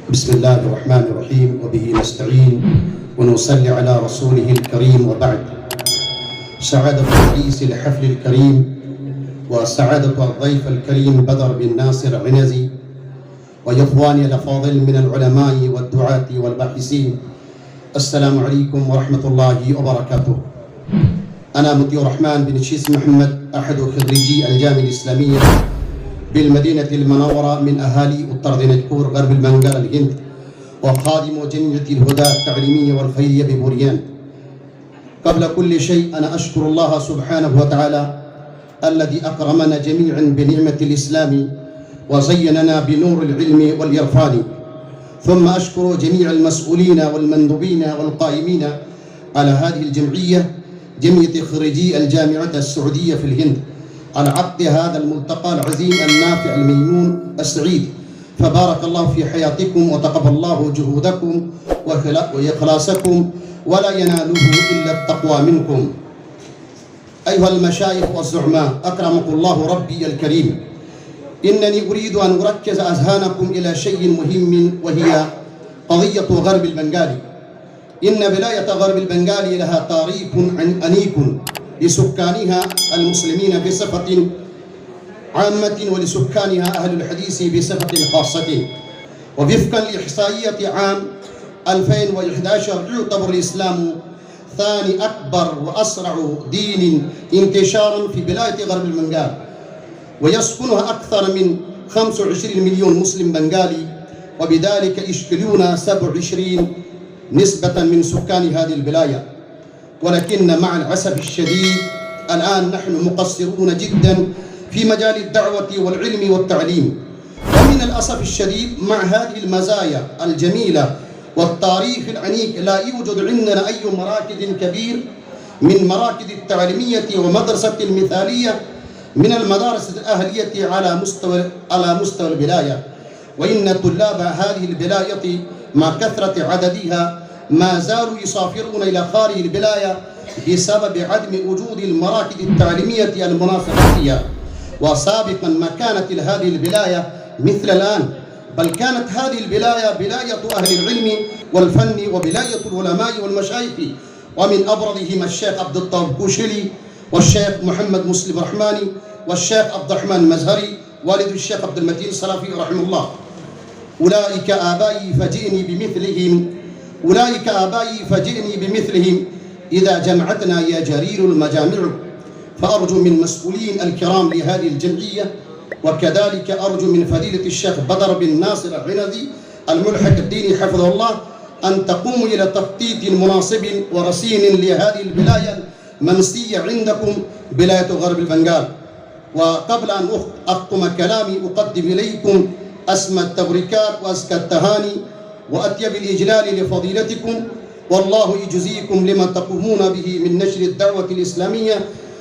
بسم الله الرحمن الرحيم وبه نستعين ونصلي على رسوله الكريم وبعد. سعادة رئيس الحفل الكريم وسعادة الضيف الكريم بدر بن ناصر عنزي وإخواني الأفاضل من العلماء والدعاة والباحثين، السلام عليكم ورحمة الله وبركاته. أنا مطيع الرحمن بن شيس محمد، أحد خريجي الجامعة الإسلامية بالمدينة المنورة من أهالي أطرد نجكور غرب المنقال الهند، وخادم جمعية الهدى التعليمية والخيرية ببوريان. قبل كل شيء أنا أشكر الله سبحانه وتعالى الذي أكرمنا جميعا بنعمة الإسلام وزيننا بنور العلم والإرفان، ثم أشكر جميع المسؤولين والمندوبين والقائمين على هذه الجمعية، جمعية خريجي الجامعة السعودية في الهند، على عقد هذا الملتقى العظيم النافع الميمون السعيد. فبارك الله في حياتكم وتقبل الله جهودكم وإخلاصكم، ولا يناله إلا التقوى منكم. أيها المشايخ والزعماء، أكرمكم الله ربي الكريم، إنني أريد أن أركز أذهانكم إلى شيء مهم، وهي قضية غرب البنغال. إن ولاية غرب البنغال لها تاريخ أنيق لسكانها المسلمين بصفة عامة، ولسكانها أهل الحديث بصفة خاصة. ووفقا لإحصائية عام 2011 يعتبر الإسلام ثاني أكبر وأسرع دين انتشارا في ولاية غرب البنغال، ويسكنها أكثر من 25 مليون مسلم بنغالي، وبذلك يشكلون 27 نسبة من سكان هذه الولاية. ولكن مع الأسف الشديد الآن نحن مقصرون جدا في مجال الدعوة والعلم والتعليم. ومن الأسف الشديد مع هذه المزايا الجميلة والتاريخ العنيق لا يوجد عندنا أي مراكز كبير من مراكز التعليمية ومدرسة المثالية من المدارس الأهلية على مستوى الولاية. وإن طلاب هذه الولاية مع كثرة عددها ما زالوا يسافرون إلى خارج الولاية بسبب عدم وجود المراكز التعليمية المناسبة فيها. وسابقا ما كانت هذه الولاية مثل الآن، بل كانت هذه الولاية ولاية أهل العلم والفن وولاية العلماء والمشايخ، ومن أبرزهم الشيخ عبد الطاهر كوشلي والشيخ محمد مسلم الرحماني والشيخ عبد الرحمن المزهري والد الشيخ عبد المتين السلفي رحمه الله. أولئك آبائي فجئني بمثلهم إذا جمعتنا يا جرير المجامع. فأرجو من مسؤولين الكرام لهذه الجمعية، وكذلك أرجو من فضيلة الشيخ بدر بن ناصر العنزي الملحق الديني حفظه الله أن تقوموا إلى تخطيط مناسب ورصين لهذه الولاية المنسية عندكم ولاية غرب البنغال. وقبل أن أختم كلامي أقدم إليكم أسمى التبريكات وأزكى التهاني وأطيب الإجلال لفضيلتكم، والله يجزيكم لما تقومون به من نشر الدعوة الإسلامية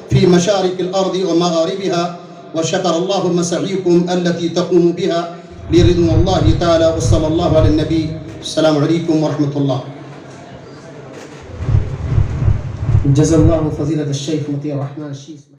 في مشارق الأرض ومغاربها، وشكر الله مساعيكم التي تقوم بها لرضوان الله تعالى. وصلى الله على النبي. السلام عليكم ورحمة الله. جزا الله فضيلة الشيخ مطيع الرحمن الشيس.